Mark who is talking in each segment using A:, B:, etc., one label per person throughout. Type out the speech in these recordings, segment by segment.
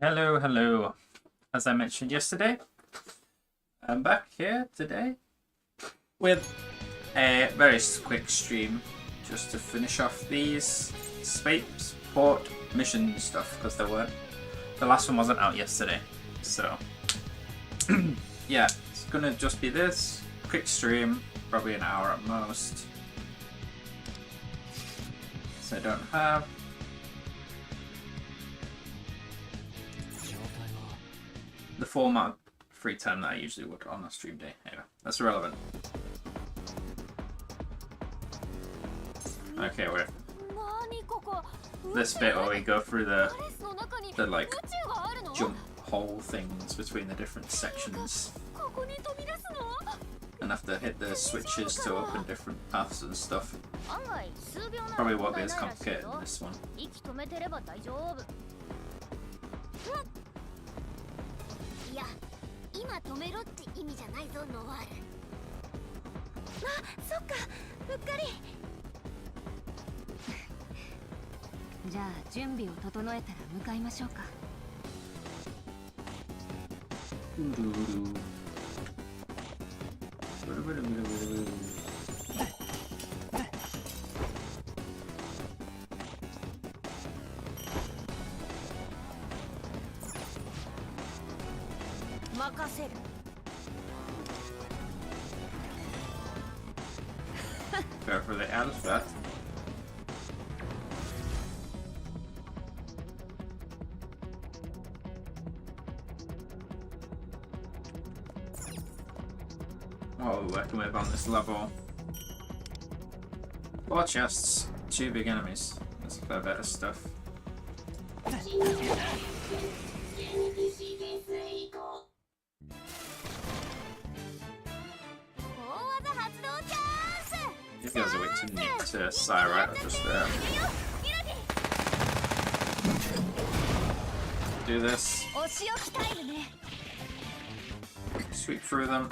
A: Hello, hello. As I mentioned yesterday, I'm back here today with a very quick stream just to finish off these Spaceport mission stuff because the last one wasn't out yesterday. So yeah, it's gonna just be this quick stream, probably an hour at most. So I don't have the full amount of free time that I usually would on a stream day. Anyway, that's irrelevant. Okay, we're this bit where we go through the like jump hole things between the different sections and have to hit the switches to open different paths and stuff. Probably won't be as complicated in this one.
B: 今止めろって意味じゃないぞノワール。あ、そっか、うっかり。じゃあ準備を整えたら向かいましょうか。任せる。
A: Go for the alphabet. What are we working with on this level? 4 chests, 2 big enemies. That's a fair bit of stuff. If there's a way to nick to Cyrite, I'll just do this. Sweep through them.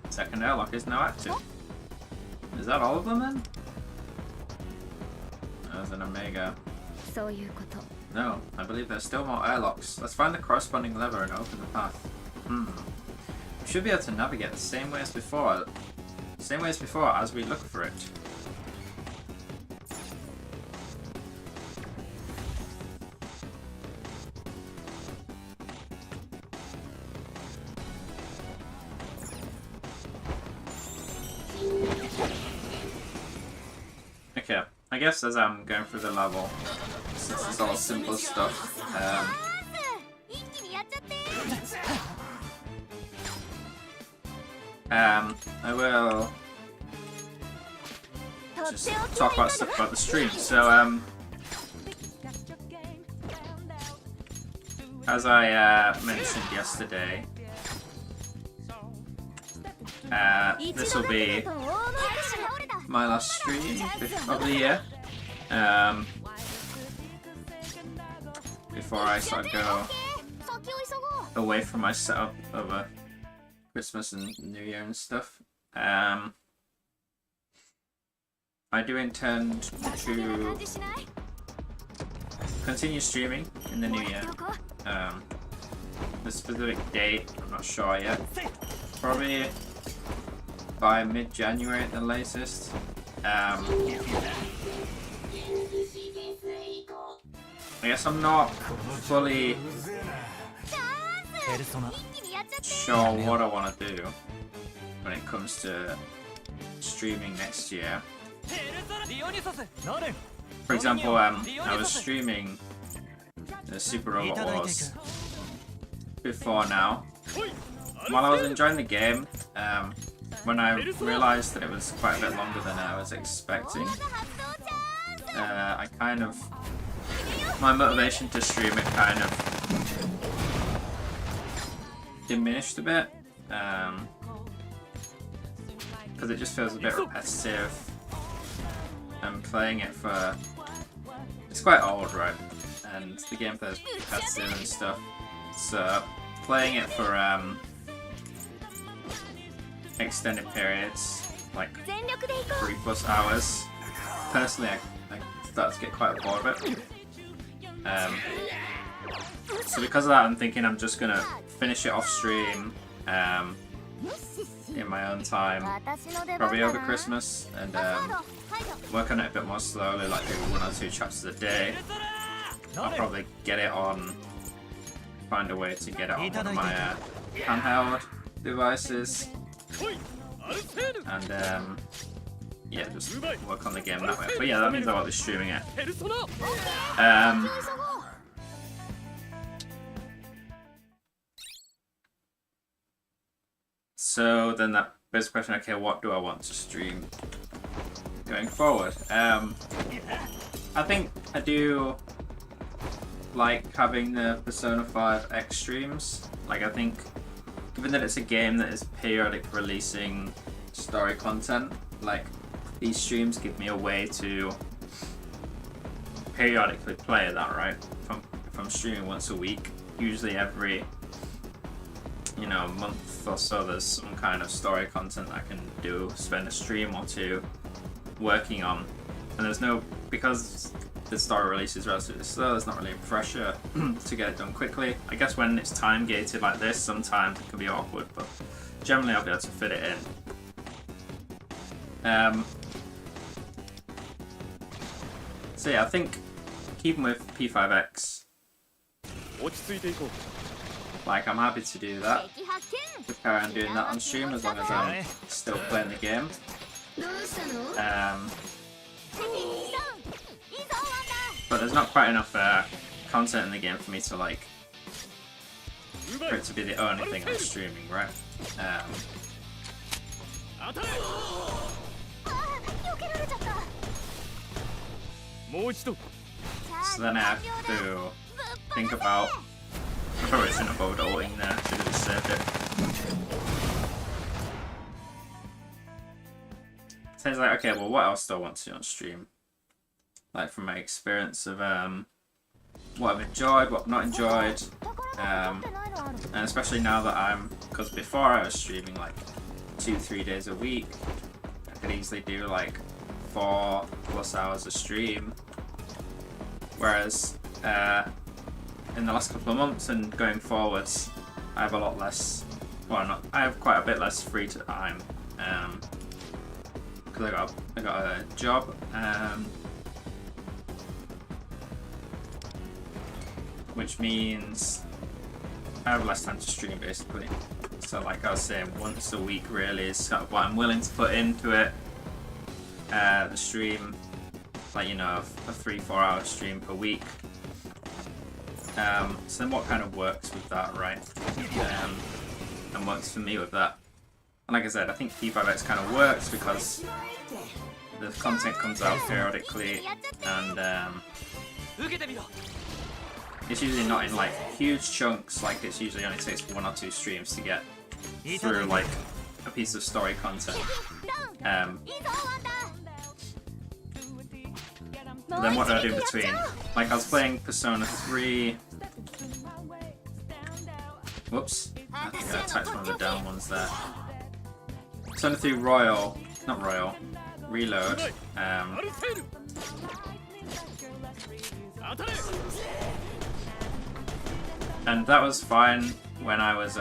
A: Second airlock is now active. Is that all of them then? There's an Omega. No, I believe there's still more airlocks. Let's find the corresponding lever and open the path. We should be able to navigate the same way as before. As we look for it. Okay, I guess as I'm going through the level, since it's all simple stuff, I will just talk about stuff about the stream. So, as I mentioned yesterday, this will be my last stream of the year, before I sort of go away from my setup over Christmas and New Year and stuff. I do intend to continue streaming in the new year. The specific date, I'm not sure yet. Probably by mid-January at the latest. I guess I'm not fully sure what I want to do when it comes to streaming next year. For example, I was streaming the Super Robot Wars before now. While I was enjoying the game, when I realised that it was quite a bit longer than I was expecting, I kind of... my motivation to stream it kind of diminished a bit. Because it just feels a bit repetitive. I'm playing it for... It's quite old, right? And the gameplay is repetitive and stuff. So, playing it for extended periods, like 3+ hours, personally I start to get quite bored of it. So because of that, I'm thinking I'm just gonna finish it off stream in my own time, probably over Christmas, and work on it a bit more slowly, like do 1 or 2 chapters a day. I'll probably get it on, find a way to get it on one of my handheld devices, and yeah, just work on the game that way. But yeah, that means I won't be streaming it. So then that begs the question, okay, what do I want to stream going forward? I think I do like having the Persona 5 X streams. Like, I think, given that it's a game that is periodic releasing story content, like, these streams give me a way to periodically play that, right? If I'm streaming once a week, usually every, you know, month or so, there's some kind of story content I can do, spend a stream or 2 working on. And there's no, because the story release is relatively slow, there's not really a pressure to get it done quickly. I guess when it's time gated like this, sometimes it can be awkward, but generally I'll be able to fit it in. So yeah, I think keeping with P5X, like, I'm happy to do that, to carry on doing that on stream as long as I'm still playing the game. But there's not quite enough content in the game for me to, like, for it to be the only thing I'm streaming, right? So then I have to think about... I probably shouldn't have bothered ulting there, should have just saved it. So it's like, okay, well, what else do I want to do on stream? Like, from my experience of what I've enjoyed, what I've not enjoyed, and especially now that because before I was streaming like 2-3 days a week, I could easily do like 4+ hours a stream, whereas in the last couple of months and going forwards, I have a lot less, well, I have quite a bit less free time, because I got a job, which means I have less time to stream, basically. So like I was saying, once a week really is kind of what I'm willing to put into it. The stream, like, you know, a 3-4 hour stream per week. So then what kind of works with that, right? And works for me with that. And like I said, I think P5X kind of works because the content comes out periodically, and it's usually not in like huge chunks, like it usually only takes 1 or 2 streams to get through like a piece of story content. Then what do I do in between? Like, I was playing Persona 3... Whoops. I think I attacked one of the down ones there. Persona 3 Royal... Not Royal. Reload. And that was fine when I was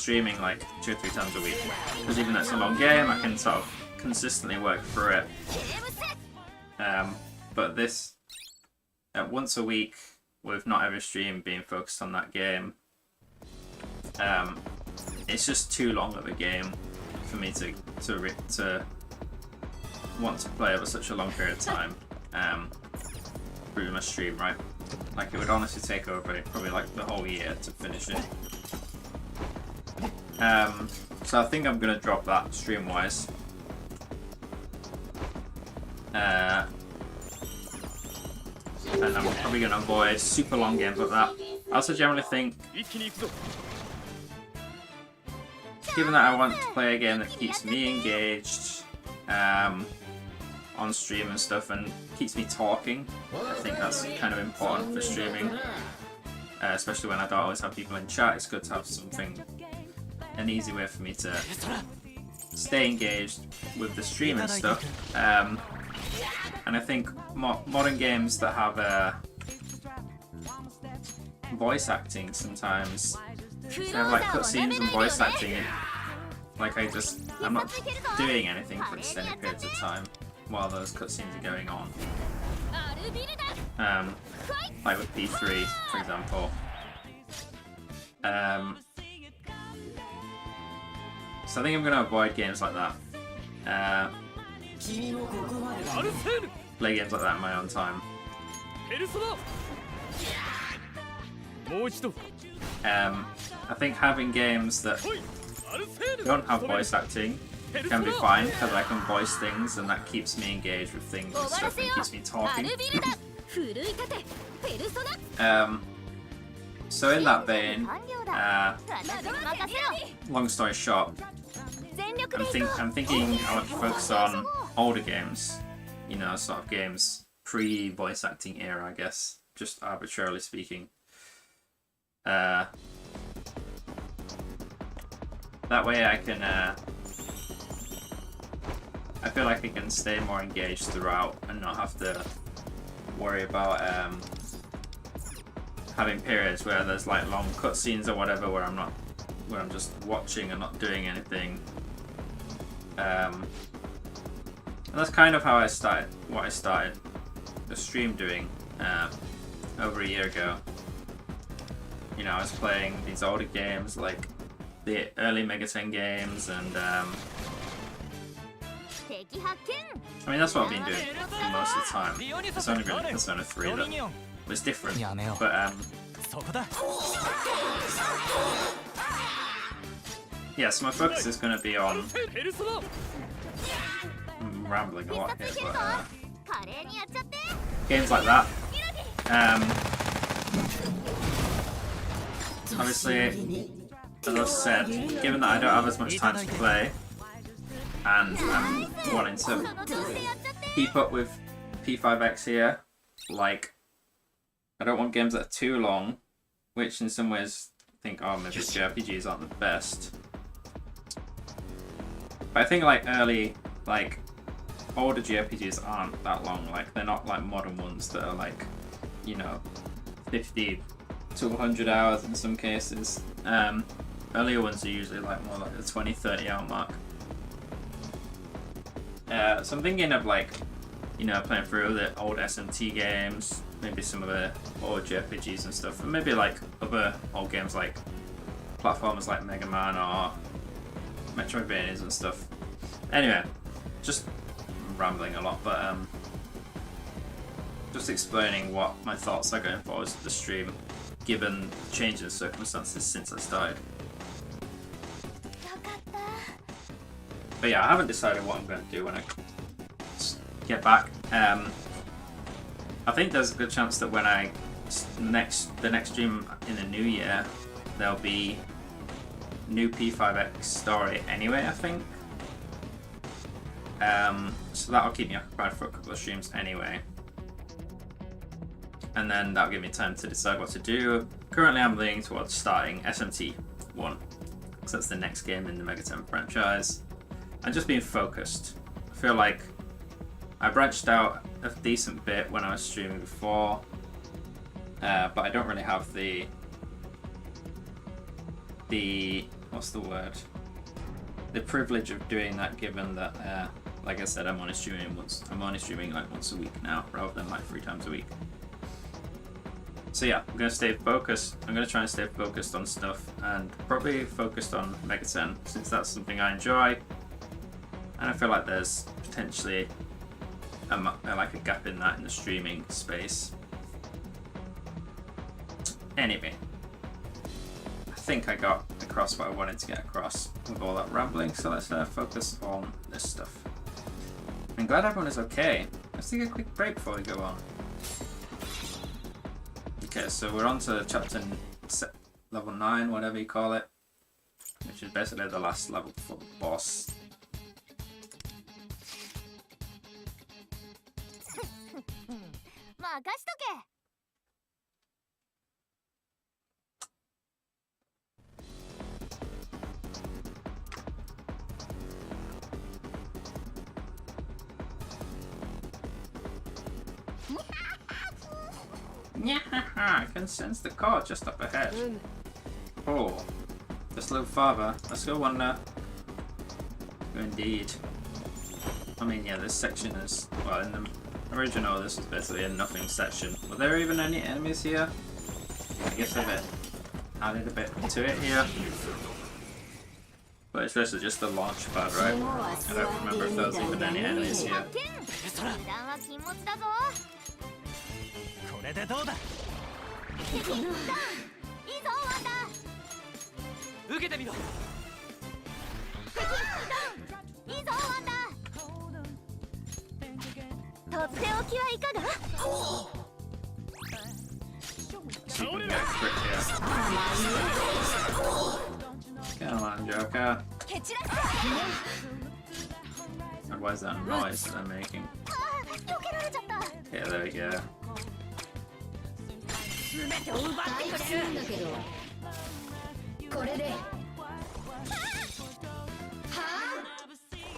A: streaming like 2 or 3 times a week, because even though it's a long game, I can sort of consistently work through it. But this, once a week, with not every stream being focused on that game, it's just too long of a game for me to want to play over such a long period of time through my stream, right? Like, it would honestly take over probably like the whole year to finish it. So I think I'm gonna drop that stream wise. and I'm probably going to avoid super long games like that. I also generally think, given that I want to play a game that keeps me engaged on stream and stuff and keeps me talking, I think that's kind of important for streaming, especially when I don't always have people in chat. It's good to have something, an easy way for me to stay engaged with the stream and stuff. And I think modern games that have voice acting sometimes, they have like cutscenes and voice acting, and like I'm not doing anything for extended periods of time while those cutscenes are going on. Like with P3, for example. So I think I'm going to avoid games like that. Play games like that in my own time. I think having games that don't have voice acting can be fine, because I can voice things and that keeps me engaged with things and stuff and keeps me talking. So in that vein, long story short, I'm thinking I want to focus on older games, you know, sort of games pre-voice acting era, I guess, just arbitrarily speaking. That way I can, I feel like I can stay more engaged throughout and not have to worry about having periods where there's like long cutscenes or whatever where I'm just watching and not doing anything. And that's kind of how I started the stream doing over a year ago. You know, I was playing these older games like the early Mega 10 games, and I mean that's what I've been doing for most of the time. It's only really Persona 3 that was different, but yeah, so my focus is going to be on, I'm rambling a lot here, but games like that. Obviously, as I've said, given that I don't have as much time to play, and I'm wanting to keep up with P5X here, like, I don't want games that are too long, which in some ways I think, oh, maybe JRPGs aren't the best. But I think like older JRPGs aren't that long, like they're not like modern ones that are like, you know, 50 to 100 hours in some cases. Earlier ones are usually like more like the 20-30 hour mark. So I'm thinking of like, you know, playing through the old SMT games, maybe some of the old JRPGs and stuff, and maybe like other old games like platformers like Mega Man or Metroidvanias and stuff. Anyway, just rambling a lot, but just explaining what my thoughts are going forward to the stream, given changes in circumstances since I started. But yeah, I haven't decided what I'm going to do when I get back. I think there's a good chance that when the next stream in the new year, there'll be new P5X story anyway, I think. So that'll keep me occupied for a couple of streams anyway. And then that'll give me time to decide what to do. Currently I'm leaning towards starting SMT 1, because that's the next game in the Mega 10 franchise. And just being focused. I feel like I branched out a decent bit when I was streaming before, but I don't really have the what's the word? The privilege of doing that, given that, like I said, I'm only streaming like once a week now, rather than like 3 times a week. So yeah, I'm gonna stay focused. I'm gonna try and stay focused on stuff, and probably focused on Mega 10, since that's something I enjoy. And I feel like there's potentially like a gap in that in the streaming space. Anyway, I think I got across what I wanted to get across with all that rambling, so let's focus on this stuff. I'm glad everyone is okay. Let's take a quick break before we go on. Okay, so we're on to level 9, whatever you call it, which is basically the last level before the boss.
B: 任しとけ。
A: Yeah, I can sense the car just up ahead. Oh, just a little farther. Let's go wander. Indeed. I mean, yeah, this section is, well, in the original, this is basically a nothing section. Were there even any enemies here? I guess I've added a bit to it here. But it's basically just a launch pad, right? I don't remember if there was even any enemies here.
B: 油断は禁物だぞ。
C: これでどうだ。
B: いいぞワンダ。
C: 受けてみろ。
B: いいぞワンダ。とっておきはいかが？
A: See if we can get a crit here. Come on, Joker. And why is that noise they're making? Yeah, there we go.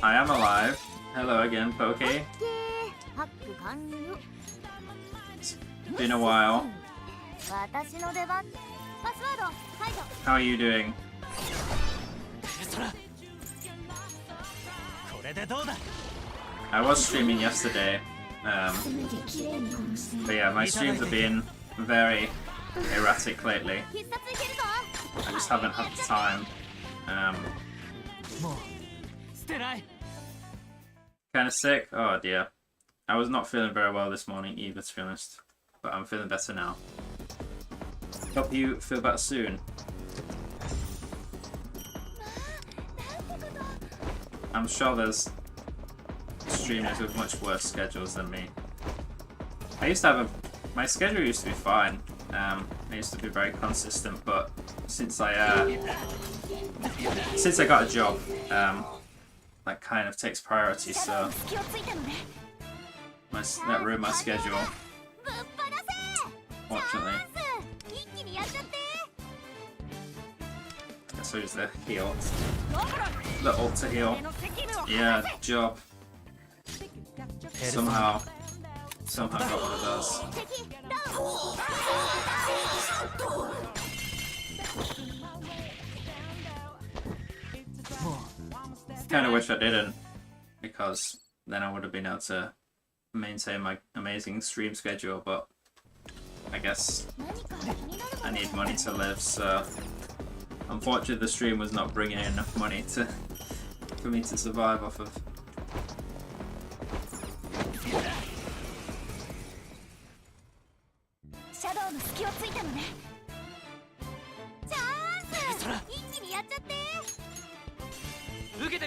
A: I am alive. Hello again, Pokey. It's been a while. How are you doing?
C: これでどうだ。
A: I was streaming yesterday, but yeah, my streams have been very erratic lately. I just haven't had the time.
C: もう捨てない。
A: Kind of sick? Oh dear. I was not feeling very well this morning either, to be honest. But I'm feeling better now. Hope you feel better soon. I'm sure there's streamers with much worse schedules than me. I used to have my schedule used to be fine. It used to be very consistent, but since I got a job, that kind of takes priority, so that ruined my schedule, fortunately. So here's the heal. The ult to heal. Yeah, job. Somehow got one of those. Kinda wish I didn't, because then I would have been able to maintain my amazing stream schedule, but I guess I need money to live, so unfortunately the stream was not bringing in enough money for me to survive off of.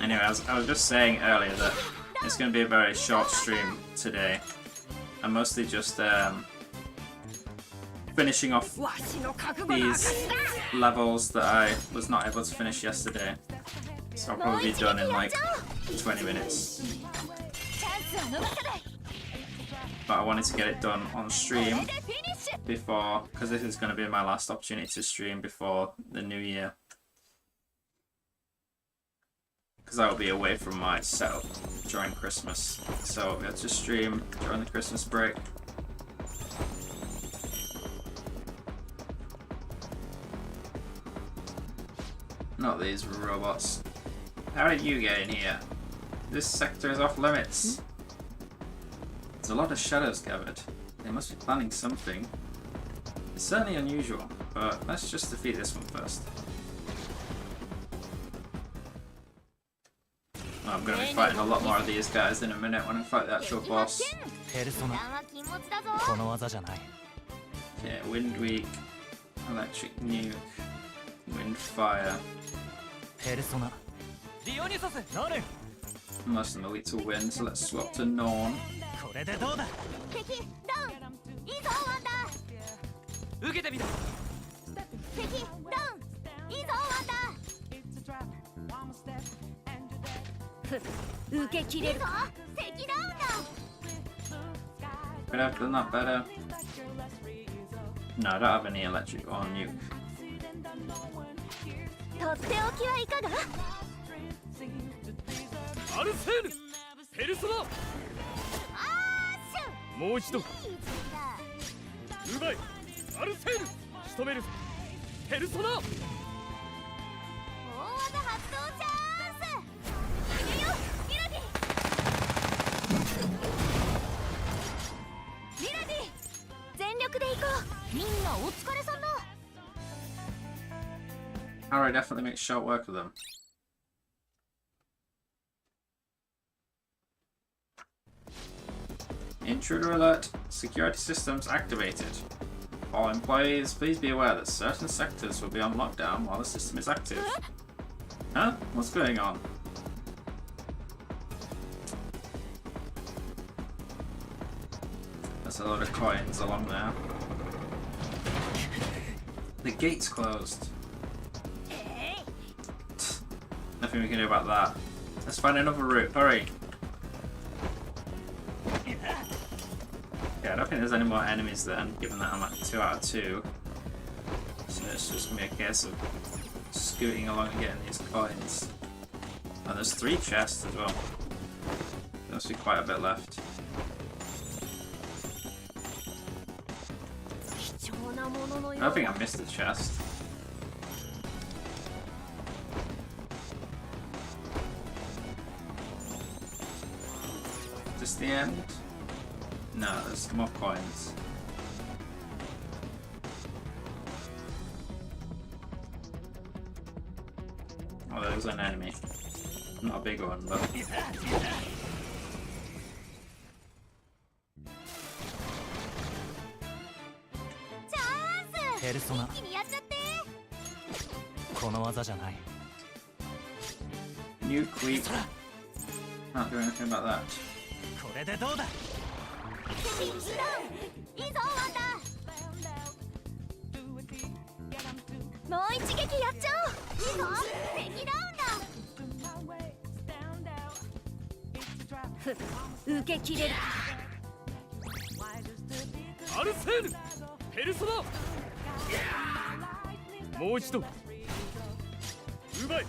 A: Anyway, I was just saying earlier that it's going to be a very short stream today. I'm mostly just finishing off these levels that I was not able to finish yesterday. So I'll probably be done in like 20 minutes. But I wanted to get it done on stream before, because this is going to be my last opportunity to stream before the new year. Because I will be away from my setup during Christmas. So I'll be able to stream during the Christmas break. Not these robots. How did you get in here? This sector is off limits. There's a lot of shadows gathered. They must be planning something. It's certainly unusual, but let's just defeat this one first. I'm going to be fighting a lot more of these guys in a minute when I fight the actual boss.
C: ペルソナ。この技じゃない。
A: Yeah, Wind Weak, Electric Nuke, Wind Fire.
C: ペルソナ。ディオニソス、ノル。
A: Most of them are weak to wind, so let's swap to Norn.
C: これでどうだ。受けてみろ。
B: 敵ダウン。いいぞワンダ受け切れるぞ。敵ダウンだ。
A: Could have done that better. No, I don't have any electric or nuke.
B: とっておきはいかが。
C: アルセールペルソナ。もう一度。
B: いい時だ。
C: うまい。アルセール仕留める。ペルソナ。
B: 大技発動チャンス。いくよミラディ。ミラディ全力で行こう。みんなお疲れさんだ。
A: Harry definitely makes short work of them. Intruder alert. Security systems activated. All employees, please be aware that certain sectors will be on lockdown while the system is active. Huh? What's going on? There's a lot of coins along there. The gate's closed. Nothing we can do about that. Let's find another route. Hurry. Yeah, I don't think there's any more enemies then, given that I'm at 2 out of 2. So it's just gonna be a case of scooting along and getting these coins. And there's 3 chests as well. There must be quite a bit left. I don't think I missed the chest. Is this the end? No, there's more coins. Oh, there's an enemy. Not a big one, but...
C: Persona.
B: 一気にやっちゃって。
C: この技じゃない。
A: Nuke weak. Can't do anything about that.
C: これでどうだ。
B: 敵ダウン。いいぞワンダ。もう一撃やっちゃおう。いいぞ敵ダウンだ。受け切れる。
C: アルセールペルソナ。もう一度。うまい。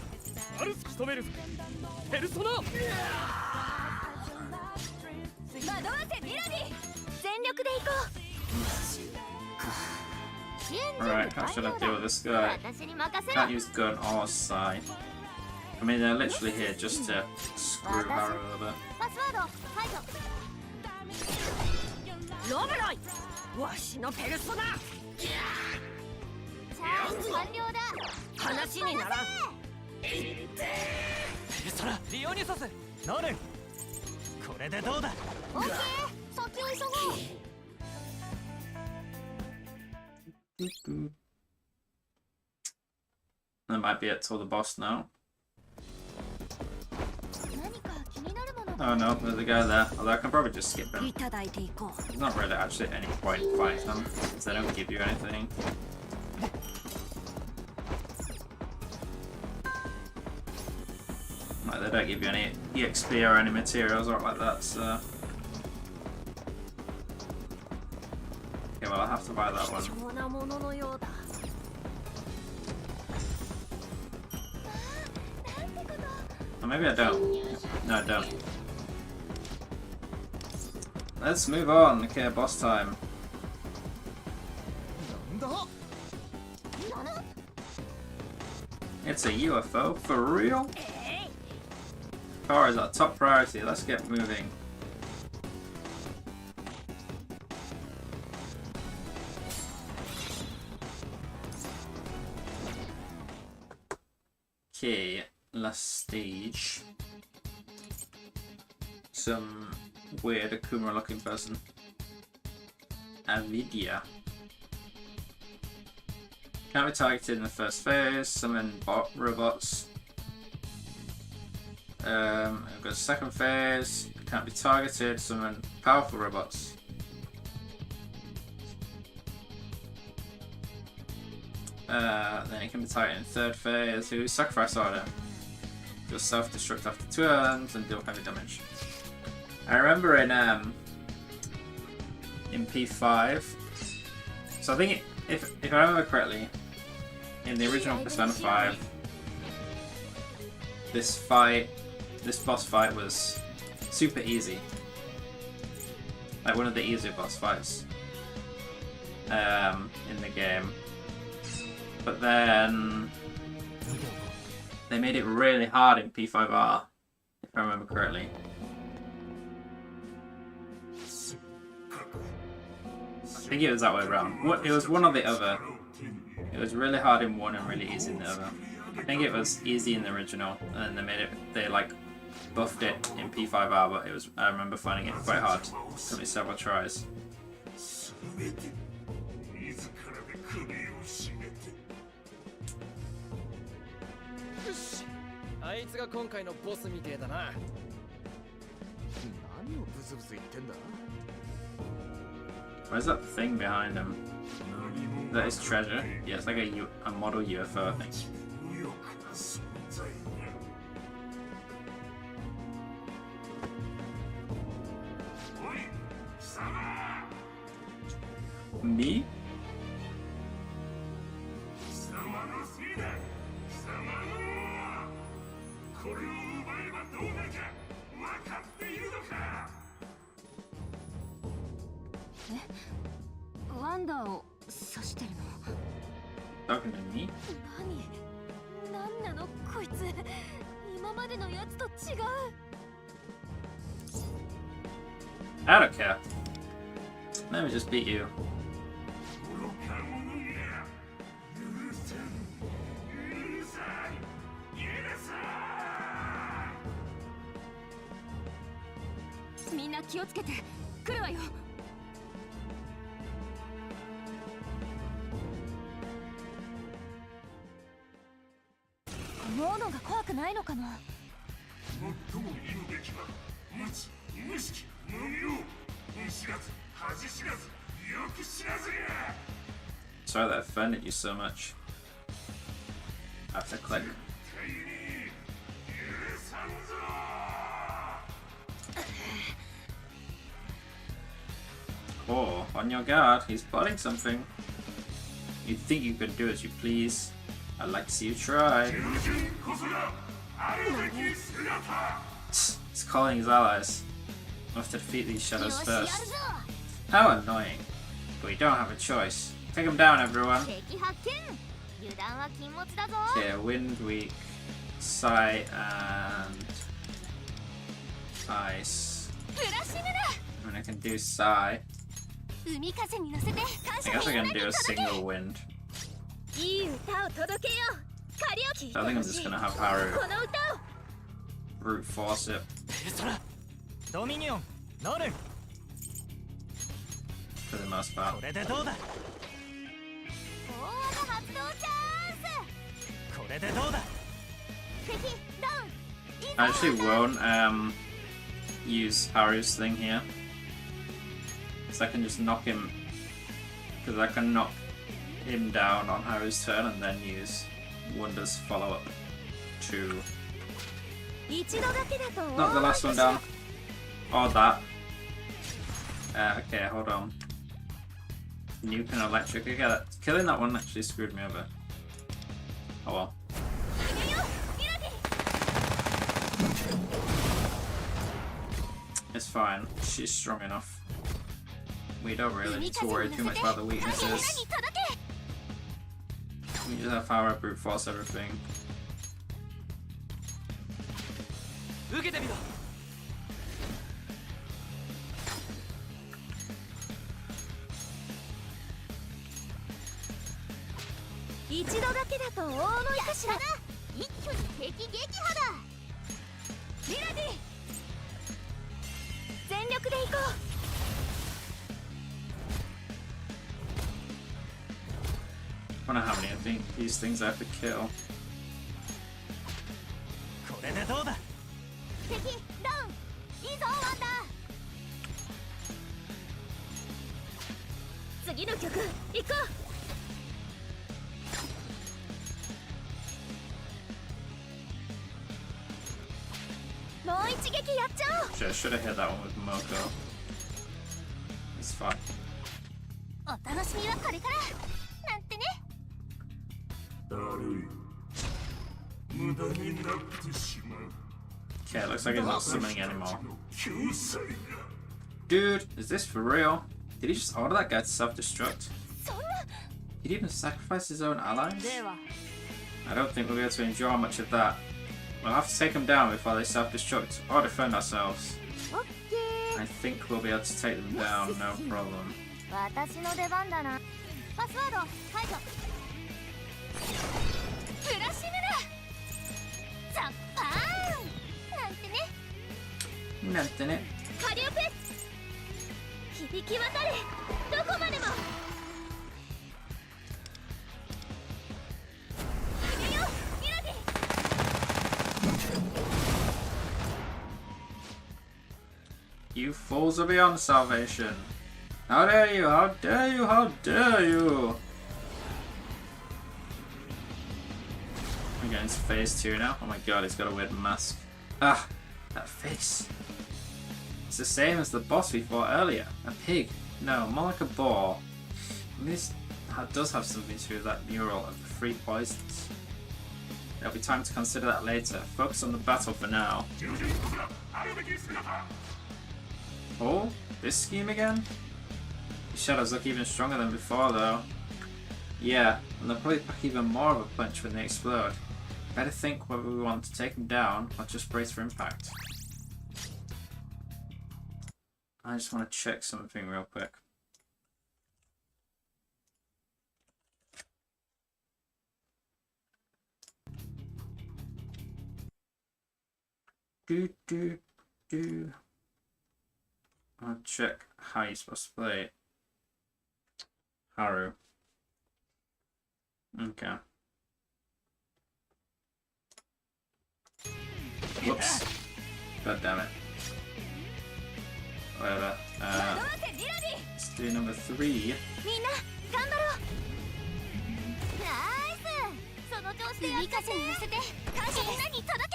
C: アルス仕留める。ペルソナ。惑わせミラディ。全力で行こう。
A: Alright, how should I deal with this guy?
B: 私に任せろ。
A: Can't use gun or side. I mean, they're literally here just to screw Harry a little bit.
B: パスワード解除。ロブロイ。わしのペルソナ。チャージ完了だ。話にならん。
C: ペルソナリオニュソス。ノルン。これでどうだ。
B: オッケー。先を急ごう。
A: That might be it till the boss now.
B: 何か気になるもの
A: Oh no, there's a guy there. Although I can probably just skip him.
B: いただいていこう。
A: There's not really actually any point fighting them, because they don't give you anything. Like, they don't give you any EXP or any materials or like that, so... Okay, well I'll have to buy that one.
B: 貴重なもののようだ。なんてこと。
A: Or maybe I don't. No, I don't. Let's move on. Okay, boss time. It's a UFO? For real? Car is our top priority. Let's get moving. Okay, last stage. Some weird Akuma looking person. Avidia. Can't be targeted in the first phase. Summon bot robots. I've got a second phase. Can't be targeted. Summon powerful robots. Then you can be tight in third phase. You sacrifice order. Just self-destruct after turns and deal heavy damage. I remember in P5. So I think if I remember correctly, in the original Persona 5, this boss fight was super easy. Like one of the easier boss fights in the game. But then they made it really hard in P5R, if I remember correctly. I think it was that way around. It was one or the other. It was really hard in one and really easy in the other. I think it was easy in the original, and then they like buffed it in P5R, but I remember finding it quite hard. It took me several tries.
C: あいつが今回のボスみてえだな。何をブツブツ言ってんだ。
A: Where's that thing behind him? That is treasure? Yeah, it's like a model UFO, I think. Me? Talking to me? I don't care. Let me just beat you. Sorry that offended you so much. I have to click. Oh, on your guard, he's plotting something. You think you can do as you please? I'd like to see you try. He's calling his allies. We'll have to defeat these shadows first. How annoying. But we don't have a choice. Take him down, everyone. Okay, wind, weak, sight, and ice. I mean, I can do Psy. I guess I can do a single wind. I think I'm just gonna have Haru brute force it. For the most part. I actually won't use Haru's thing here. So I can just knock him, because I can knock him down on Haru's turn and then use Wonder's follow-up to knock the last one down. Or that. Okay, hold on. Nuke and electric. Okay, killing that one actually screwed me over. Oh well. It's fine. She's strong enough. We don't really need to worry too much about the weaknesses. We just have power, brute force everything. I wonder how many of these things I have to kill.
B: 一撃やっちゃおう。
A: Actually, I should have hit that one with Moko. It's fine.
B: お楽しみはこれからなんてね。
D: だるい。無駄になってしまう。
A: Okay, it looks like he's not summoning anymore.
D: 救済が。
A: Dude, is this for real? Did he just order that guy to self-destruct?
B: そんな。
A: He'd even sacrifice his own allies?
B: では
A: I don't think we'll be able to endure much of that. We'll have to take them down before they self-destruct or defend ourselves.
B: オッケー。
A: I think we'll be able to take them down, no problem.
B: 私の出番だな。パスワード解除。ブラシムラザッパーンなんてね。
A: なんてね。
B: カリオペ響き渡れどこまでも。逃げようミラディ。
A: You fools are beyond salvation. How dare you, how dare you, how dare you! We're getting to phase 2 now. Oh my god, he's got a weird mask. Ah, that face. It's the same as the boss we fought earlier. A pig. No, more like a boar. This does have something to do with that mural of the three poisons. There'll be time to consider that later. Focus on the battle for now. Oh, this scheme again? The shadows look even stronger than before though. Yeah, and they'll probably pack even more of a punch when they explode. Better think whether we want to take them down or just brace for impact. I just want to check something real quick. Do. I'll check how you're supposed to play it. Haru. Okay. Whoops. God damn it. Whatever. Let's do number 3.
B: みんな頑張ろう。ナイス。その調子で海風に乗せてみんなに届け。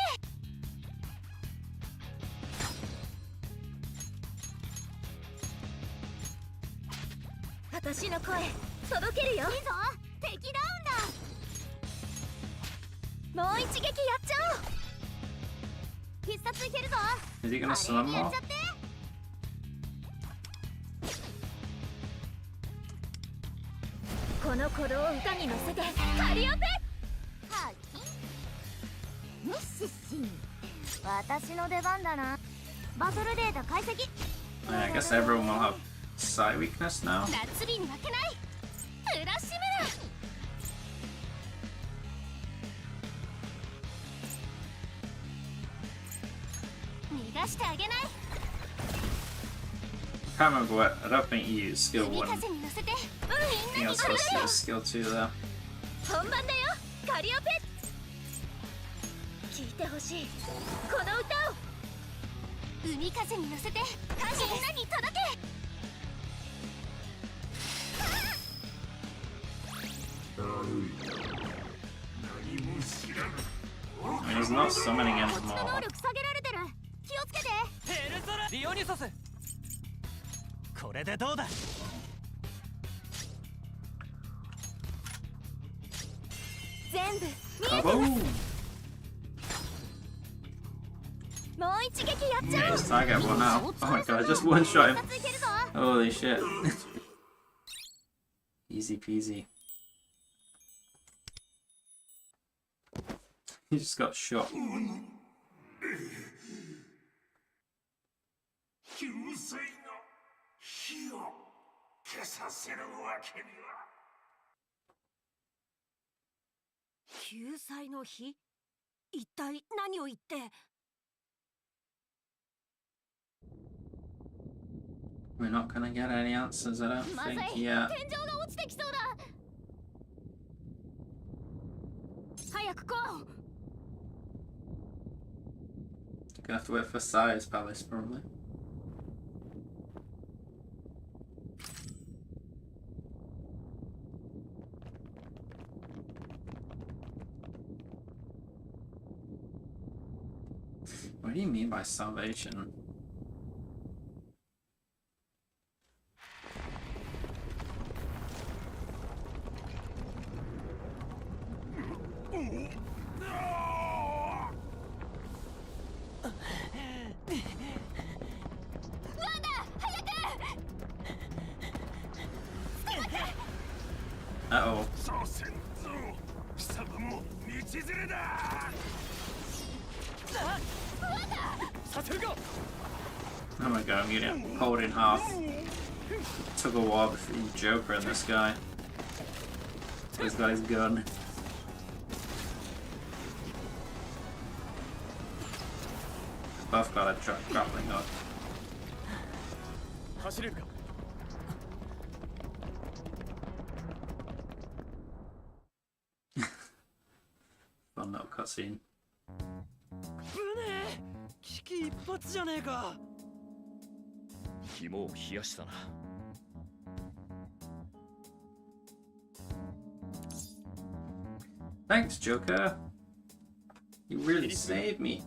B: 私の声届けるよ。いいぞ。敵ダウンだ。もう一撃やっちゃおう。必殺いけるぞ。
A: Is he gonna summon
B: や
A: more?
B: っちゃって。この鼓動を歌に乗せてカリオペ。はきミッシシ私の出番だな。バトルデータ解析。
A: Yeah, I guess everyone will have side weakness now.
B: 夏日に負けないブラシムラ。逃がしてあげない。
A: I can't remember what. I don't think you used skill 1.
B: 海
A: I
B: 風に乗せて
A: think
B: みん
A: I
B: なに
A: was
B: 届
A: supposed to
B: け。
A: use skill 2 there.
B: 本番だよカリオペ。聞いてほしいこの歌を。海風に乗せてみんなに届け。
D: だるい。何も知らん。
A: I mean, he's not summoning
B: こっちの能
A: anymore.
B: 力下げられてる。気をつけて。
C: ペルソナディオニソス。これでどうだ。
B: 全部見えて
A: Kaboom!
B: もう一撃やっちゃ
A: Yeah,
B: おう。
A: just target one now. Oh my god, I just one shot him.
B: 必殺いけるぞ。
A: Holy shit. Easy peasy. He just got shot.
D: 救済の火を消させるわけには。
B: 救済の火。一体何を言って。
A: We're not gonna get any answers, I don't
B: まずい
A: think
B: 天井
A: yet.
B: が落ちてきそうだ。早く来う。
A: Gonna have to wait for Sire's Palace, probably. What do you mean by salvation? Uh-oh.
D: そうせんぞ貴様も道連れだ
A: Oh my god, I'm getting pulled in half. Took a while between Joker and this guy. This guy's gun. Both got a grappling hook.
C: 走れるか
A: Fun little cutscene.
C: ぶねえ危機一髪じゃねえか肝を冷やしたな
A: Thanks, Joker. You really saved me.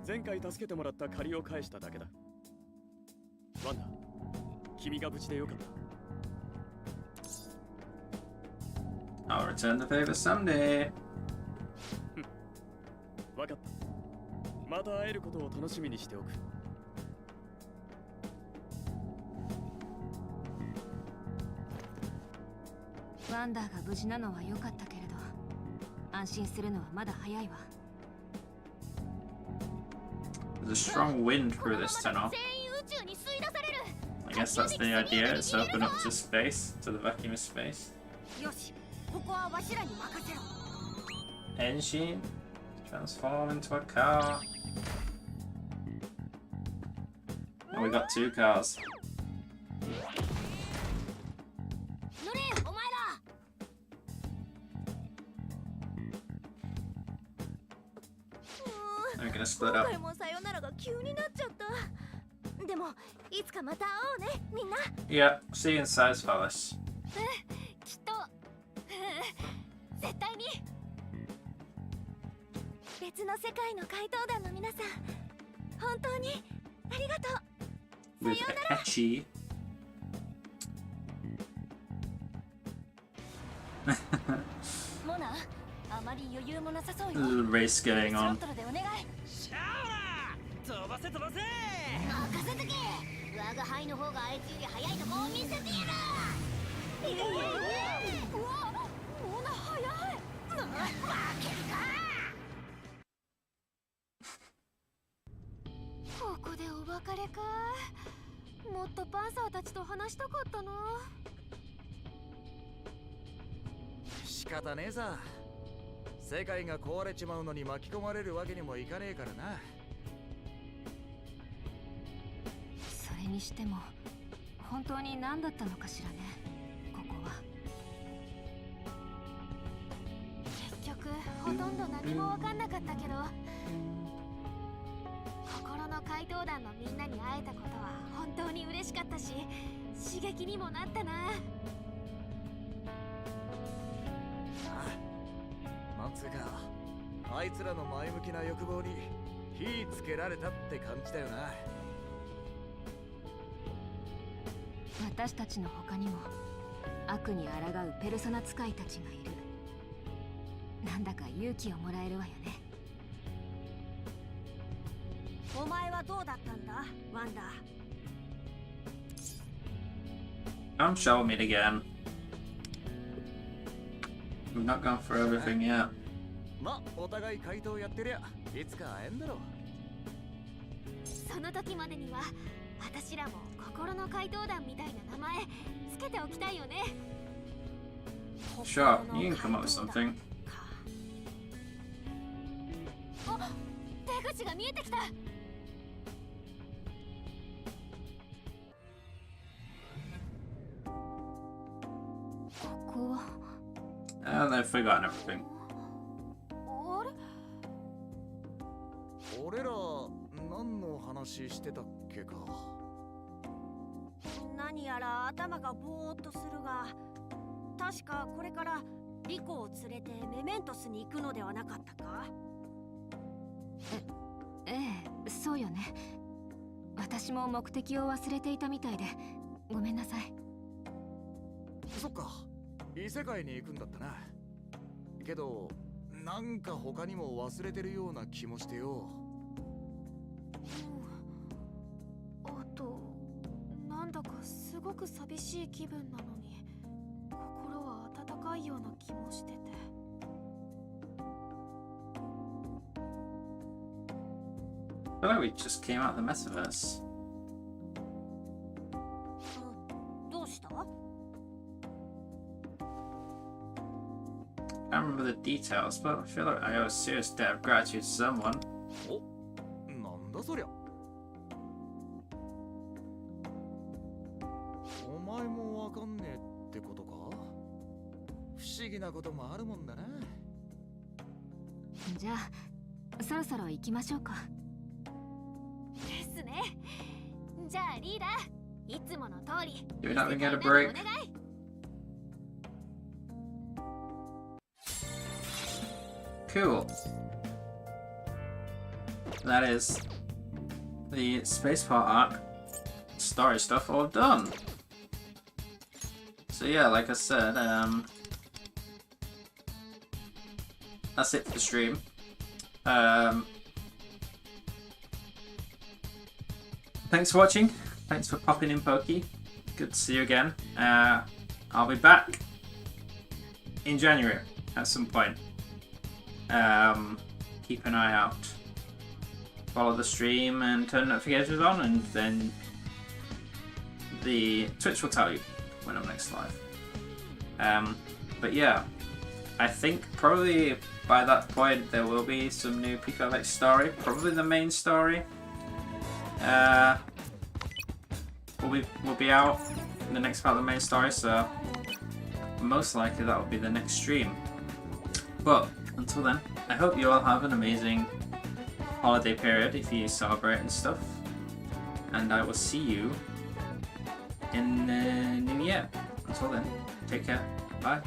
C: 前回助けてもらった借りを返しただけだワンダ君が無事でよかった
A: I'll return the favor someday.
C: わかったまた会えることを楽しみにしておく
B: ワンダーが無事なのは良かったけれど安心するのはまだ早いわ
A: There's a strong wind through this tunnel.
B: 全員宇宙に吸い出される
A: I guess that's the idea. It's open up to space, to the vacuum of space.
B: よしここはわしらに任せろ
A: Engine. Transform into a car. Oh, we got 2 cars.
B: 乗れお前ら
A: They're gonna split up.
B: 今回もさよならが急になっちゃったでもいつかまた会おうねみんな
A: Yeah, see you in Size Palace.
B: きっと絶対に別の世界の怪盗団の皆さん本当にありがとう
A: With Echi.
B: モナあまり余裕もなさそうよ
A: Little race going
B: スロッ
A: on.
B: トルでお願い
C: シャオラ飛ばせ飛ばせ
B: 任せとけ我が輩の方があいつより速いとこを見せてやるうわモナ速い負けるかここでお別れかもっとパンサーたちと話したかったな
E: 仕方ねえさ世界が壊れちまうのに巻き込まれるわけにもいかねえからな
B: それにしても本当に何だったのかしらねここは結局ほとんど何も分かんなかったけど心の怪盗団のみんなに会えたことは本当に嬉しかったし刺激にもなったな
E: なんつうかあいつらの前向きな欲望に火つけられたって感じだよな
B: 私たちの他にも悪に抗うペルソナ使いたちがいるなんだか勇気をもらえるわよねお前はどうだったんだワンダー
A: Don't show me it again. We've not gone through everything yet.
E: まお互い怪盗やってりゃいつか会えんだろ
B: その時までには私らも心の怪盗団みたいな名前つけておきたいよね
A: Sure, you can come up with something.
B: あ、出口が見えてきたここは
A: And they've forgotten everything.
B: あれ
E: 俺ら何の話してたっけか
B: 何やら頭がぼーっとするが確かこれからリコを連れてメメントスに行くのではなかったかええそうよね。私も目的を忘れていたみたいでごめんなさい。
E: そっか、異世界に行くんだったな。けどなんか他にも忘れてるような気もしてよ。
B: あとなんだかすごく寂しい気分なのに心は温かいような気もしてて。
A: I feel like we just came out of the metaverse.
B: どうした？
A: I don't remember the details, but I feel like I owe a serious debt of gratitude to someone.
E: お、なんだそりゃ。お前もわかんねえってことか。不思議なこともあるもんだな。
B: じゃあそろそろ行きましょうか。ですね。じゃあリーダー、いつもの通り
A: You're not gonna get a break. Cool. That is the Spaceport arc story stuff all done. So yeah, like I said, that's it for the stream. Thanks for watching. Thanks for popping in, Pokey. Good to see you again. I'll be back in January at some point. Keep an eye out. Follow the stream and turn notifications on, and then the Twitch will tell you when I'm next live. But yeah, I think probably by that point there will be some new Pico X story. Probably the main story. Will be out in the next part of the main story, so most likely that will be the next stream. But until then, I hope you all have an amazing holiday period if you celebrate and stuff. And I will see you in the new year. Until then, take care. Bye.